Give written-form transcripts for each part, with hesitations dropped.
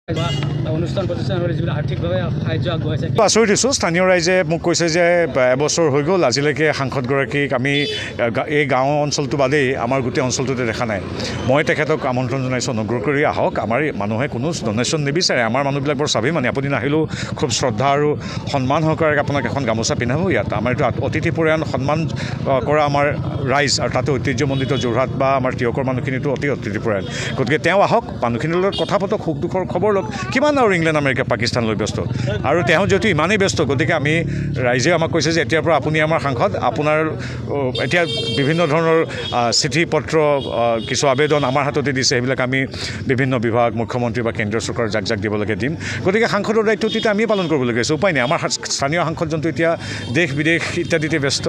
অনুষ্ঠান প্ৰতিষ্ঠানলৈ যিবিলাক আৰ্থিকভাৱে সাহায্য আগবঢ়াইছে। আচৰিত হৈছোঁ, স্থানীয় ৰাইজে মোক কৈছে যে এবছৰ হৈ গ'ল আজিলৈকে সাংসদগৰাকীক আমি এই গাঁও অঞ্চলটো বাদেই আমাৰ গোটেই অঞ্চলটোতে দেখা নাই। মই তেখেতক আমন্ত্ৰণ জনাইছোঁ, অনুগ্ৰহ কৰি আহক। আমাৰ মানুহে কোনো ডনেশ্যন নিবিচাৰে। আমাৰ মানুহবিলাক বৰ স্বাভিমানী। আপুনি নাহিলেও খুব শ্ৰদ্ধা আৰু সন্মান সহকাৰে আপোনাক এখন গামোচা পিন্ধাব ইয়াত। আমাৰ এইটো অতিথিপৰায়ণ সন্মান কৰা আমাৰ ৰাইজ, আৰু তাতে ঐতিহ্যমণ্ডিত যোৰহাট বা আমাৰ তিয়কৰ মানুহখিনিতো অতি অতিথিপৰায়ণ। গতিকে তেওঁ আহক, মানুহখিনিৰ লগত কথা পাতক, সুখ দুখৰ খবৰ লওক। কিমান আৰু ইংলেণ্ড আমেৰিকা পাকিস্তানলৈ ব্যস্ত, আৰু তেওঁ যিহেতু ইমানেই ব্যস্ত, গতিকে আমি ৰাইজে আমাক কৈছে যে এতিয়াৰ পৰা আপুনি আমাৰ সাংসদ, আপোনাৰ এতিয়া বিভিন্ন ধৰণৰ চিঠি পত্ৰ কিছু আবেদন আমাৰ হাততে দিছে, সেইবিলাক আমি বিভিন্ন বিভাগ, মুখ্যমন্ত্ৰী বা কেন্দ্ৰীয় চৰকাৰ যাক যাক দিবলৈকে দিম। গতিকে সাংসদৰ দায়িত্বটো এতিয়া আমিয়ে পালন কৰিবলগীয়া হৈছে, উপায় নাই। আমাৰ স্থানীয় সাংসদজনটো এতিয়া দেশ বিদেশ ইত্যাদিতে ব্যস্ত।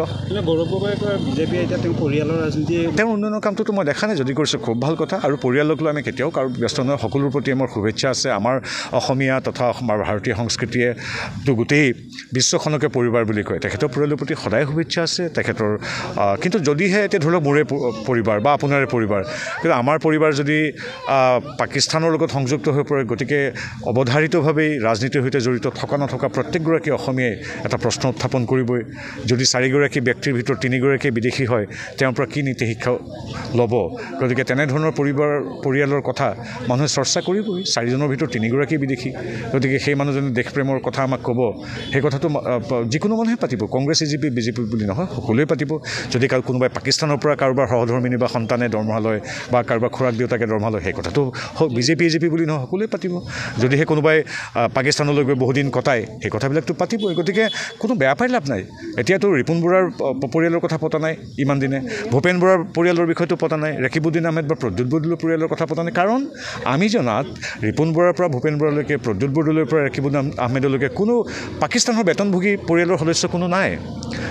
গৌৰৱ গগৈয়ে কয় বিজেপিয়ে এতিয়া তেওঁৰ পৰিয়ালৰ ৰাজনীতি, তেওঁৰ উন্নয়নৰ কামটোতো মই দেখা নাই, যদি কৰিছে খুব ভাল কথা। আৰু পৰিয়ালক লৈ আমি কেতিয়াও কাৰো ব্যস্ত নহয়। সকলোৰ প্ৰতি আমাৰ শুভেচ্ছা আছে। আমাৰ অসমীয়া তথা আমাৰ ভাৰতীয় সংস্কৃতিয়েতো গোটেই বিশ্বখনকে পৰিবাৰ বুলি কয়। তেখেতৰ পৰিয়ালৰ প্ৰতি সদায় শুভেচ্ছা আছে তেখেতৰ। কিন্তু যদিহে এতিয়া ধৰি লওক মোৰে পৰিবাৰ বা আপোনাৰে পৰিবাৰ, কিন্তু আমাৰ পৰিবাৰ যদি পাকিস্তানৰ লগত সংযুক্ত হৈ পৰে, গতিকে অৱধাৰিতভাৱেই ৰাজনীতিৰ সৈতে জড়িত থকা নথকা প্ৰত্যেকগৰাকী অসমীয়াই এটা প্ৰশ্ন উত্থাপন কৰিবই। যদি 4গৰাকী ব্যক্তিৰ ভিতৰত 3গৰাকী বিদেশী হয়, তেওঁৰ পৰা কি নীতি শিক্ষা ল'ব? গতিকে তেনেধৰণৰ পৰিয়ালৰ কথা মানুহে চৰ্চা কৰিবই। 4জনৰ ভিতৰত 3গৰাকী বিদেশী, গতিকে সেই মানুহজনে দেশপ্ৰেমৰ কথা আমাক ক'ব। সেই কথাটো যিকোনো মানুহে পাতিব, কংগ্ৰেছ বিজেপি বুলি নহয়, সকলোৱে পাতিব। যদি কোনোবাই পাকিস্তানৰ পৰা কাৰোবাৰ সহধৰ্মিনী বা সন্তানে দৰমহা লয় বা কাৰোবাৰ খুৰাক দেউতাকে দৰমহা লয়, সেই কথাটো বিজেপি বুলি নহয়, সকলোৱে পাতিব। যদিহে কোনোবাই পাকিস্তানলৈ গৈ বহুদিন কটায়, সেই কথাবিলাকতো পাতিবই। গতিকে কোনো বেয়া পাই লাভ নাই। এতিয়াতো ৰিপুণ বৰাৰ পৰিয়ালৰ কথা পতা নাই ইমান দিনে, ভূপেন বৰাৰ পৰিয়ালৰ বিষয়টো পতা নাই, ৰকিবউদ্দিন আহমেদ বা প্ৰদ্যুৎ বৰদলৈৰ পৰিয়ালৰ কথা পতা নাই। কাৰণ আমি জনাত ৰিপুণ বৰাৰ পৰা ভূপেন বৰালৈকে, প্ৰদ্যুৎ বৰদলৈৰ পৰা ৰকিবউদ্দিন আহমেদলৈকে কোনো পাকিস্তানৰ বেতনভোগী পৰিয়ালৰ সদস্য কোনো নাই।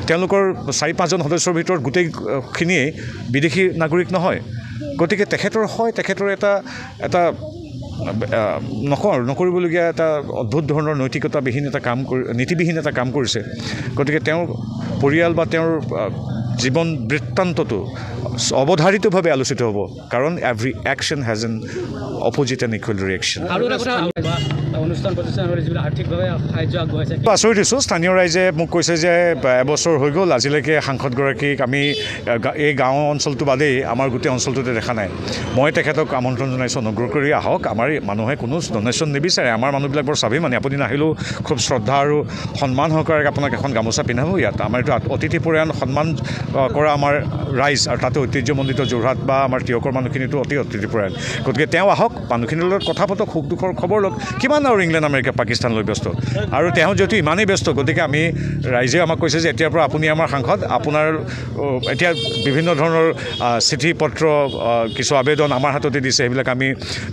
তেওঁলোকৰ 4-5জন সদস্যৰ ভিতৰত গোটেইখিনিয়েই বিদেশী নাগৰিক নহয়। গতিকে তেখেতৰ এটা নকৰিবলগীয়া এটা অদ্ভুত ধৰণৰ নৈতিকতাবিহীন এটা কাম নীতিবিহীন এটা কাম কৰিছে। গতিকে তেওঁৰ পৰিয়াল বা তেওঁৰ জীৱন বৃত্তান্তটো অৱধাৰিতভাৱে আলোচিত হ'ব, কাৰণ every action has N opposite and equal reaction. আৰু এটা কথা, অনুষ্ঠান প্ৰতিষ্ঠানলৈ যিবিলাক আৰ্থিকভাৱে সাহায্য আগবঢ়াইছে। আচৰিত হৈছোঁ, স্থানীয় ৰাইজে মোক কৈছে যে এবছৰ হৈ গ'ল আজিলৈকে সাংসদগৰাকীক আমি এই গাঁও অঞ্চলটো বাদেই আমাৰ গোটেই অঞ্চলটোতে দেখা নাই। মই তেখেতক আমন্ত্ৰণ জনাইছোঁ, অনুগ্ৰহ কৰি আহক। আমাৰ মানুহে কোনো ডনেশ্যন নিবিচাৰে। আমাৰ মানুহবিলাক বৰ স্বাভিমানী। আপুনি নাহিলেও খুব শ্ৰদ্ধা আৰু সন্মান সহকাৰে আপোনাক এখন গামোচা পিন্ধাব ইয়াত। আমাৰ এইটো অতিথিপৰায়ণ সন্মান কৰা আমাৰ ৰাইজ, আৰু তাতে ঐতিহ্যমণ্ডিত যোৰহাট বা আমাৰ তিয়কৰ মানুহখিনিতো অতি অতিথিপৰায়ণ। গতিকে তেওঁ আহক, মানুহখিনিৰ লগত কথা পাতক, সুখ দুখৰ খবৰ লওক। কিমান আৰু ইংলেণ্ড আমেৰিকা পাকিস্তানলৈ ব্যস্ত, আৰু তেওঁ যিহেতু ইমানেই ব্যস্ত, গতিকে আমি ৰাইজে আমাক কৈছে যে এতিয়াৰ পৰা আপুনি আমাৰ সাংসদ, আপোনাৰ এতিয়া বিভিন্ন ধৰণৰ চিঠি পত্ৰ কিছু আবেদন আমাৰ হাততে দিছে, সেইবিলাক আমি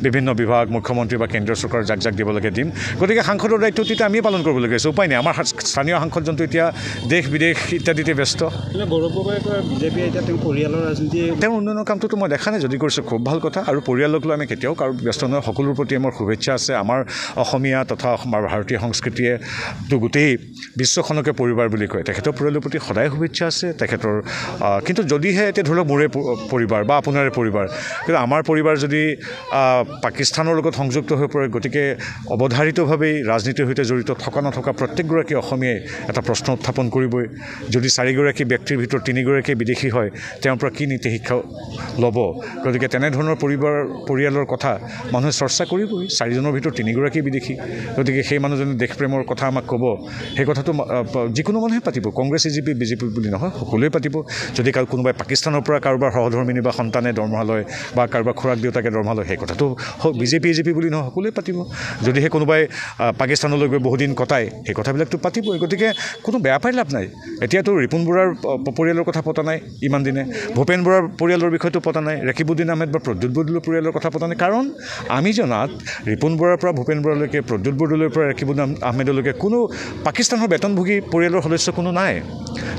বিভিন্ন বিভাগ, মুখ্যমন্ত্ৰী বা কেন্দ্ৰীয় চৰকাৰ যাক যাক দিবলৈকে দিম। গতিকে সাংসদৰ দায়িত্বটো এতিয়া আমিয়ে পালন কৰিবলগীয়া হৈছে, উপায় নাই। আমাৰ স্থানীয় সাংসদজনটো এতিয়া দেশ বিদেশ ইত্যাদিতে ব্যস্ত। গৌৰৱ গগৈয়ে কয় বিজেপিয়ে এতিয়া তেওঁৰ পৰিয়ালৰ ৰাজনীতি, তেওঁৰ উন্নয়নৰ কামটোতো মই দেখা নাই, যদি কৰিছে খুব ভাল কথা। আৰু পৰিয়ালক লৈ আমি কেতিয়াও কাৰো ব্যস্ত নহয়। সকলোৰ প্ৰতি আমাৰ শুভেচ্ছা আছে। আমাৰ অসমীয়া তথা আমাৰ ভাৰতীয় সংস্কৃতিয়েতো গোটেই বিশ্বখনকে পৰিবাৰ বুলি কয়। তেখেতৰ পৰিয়ালৰ প্ৰতি সদায় শুভেচ্ছা আছে তেখেতৰ। কিন্তু যদিহে এতিয়া ধৰি লওক মোৰে পৰিবাৰ বা আপোনাৰে পৰিবাৰ, কিন্তু আমাৰ পৰিবাৰ যদি পাকিস্তানৰ লগত সংযুক্ত হৈ পৰে, গতিকে অৱধাৰিতভাৱেই ৰাজনীতিৰ সৈতে জড়িত থকা নথকা প্ৰত্যেকগৰাকী অসমীয়াই এটা প্ৰশ্ন উত্থাপন কৰিবই। যদি 4গৰাকী ব্যক্তিৰ ভিতৰত 3গৰাকী বিদেশী হয়, তেওঁৰ পৰা কি নীতি শিক্ষা ল'ব? গতিকে তেনেধৰণৰ পৰিয়ালৰ কথা মানুহে চৰ্চা কৰিবই। 4জনৰ ভিতৰত 3গৰাকী বিদেশী, গতিকে সেই মানুহজনে দেশপ্ৰেমৰ কথা আমাক ক'ব। সেই কথাটো যিকোনো মানুহে পাতিব, কংগ্ৰেছ বিজেপি বুলি নহয়, সকলোৱে পাতিব। যদি কোনোবাই পাকিস্তানৰ পৰা কাৰোবাৰ সহধৰ্মিনী বা সন্তানে দৰমহা লয় বা কাৰোবাৰ খুৰাক দেউতাকে দৰমহা লয়, সেই কথাটো বিজেপি বুলি নহয়, সকলোৱে পাতিব। যদিহে কোনোবাই পাকিস্তানলৈ গৈ বহুদিন কটায়, সেই কথাবিলাকতো পাতিবই। গতিকে কোনো বেয়া পাই লাভ নাই। এতিয়াতো ৰিপুণ বৰাৰ পৰিয়ালৰ কথা পতা নাই ইমান দিনে, ভূপেন বৰাৰ পৰিয়ালৰ বিষয়টো পতা নাই, ৰকিবউদ্দিন আহমেদ বা প্ৰদ্যুৎ বৰদলৈৰ পৰিয়ালৰ কথা পতা নাই। কাৰণ আমি জনাত ৰিপুণ বৰাৰ পৰা ভূপেন বৰালৈকে, প্ৰদ্যুৎ বৰদলৈৰ পৰা ৰকিবউদ্দিন আহমেদলৈকে কোনো পাকিস্তানৰ বেতনভোগী পৰিয়ালৰ সদস্য কোনো নাই।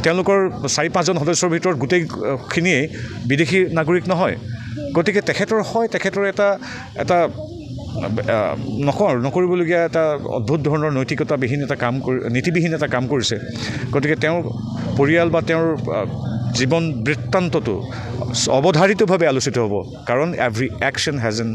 তেওঁলোকৰ 4-5জন সদস্যৰ ভিতৰত গোটেইখিনিয়েই বিদেশী নাগৰিক নহয়। গতিকে তেখেতৰ এটা নকৰিবলগীয়া এটা অদ্ভুত ধৰণৰ নৈতিকতাবিহীন এটা কাম নীতিবিহীন এটা কাম কৰিছে। গতিকে তেওঁৰ পৰিয়াল বা তেওঁৰ জীৱন বৃত্তান্তটো অৱধাৰিতভাৱে আলোচিত হ'ব কাৰণ every action has N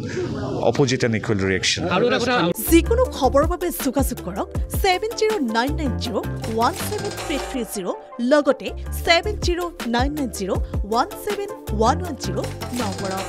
opposite and equal reaction আৰু এটা কথা যিকোনো খবৰৰ বাবে যোগাযোগ কৰক 7099017330 লগতে 7099017110 নম্বৰত।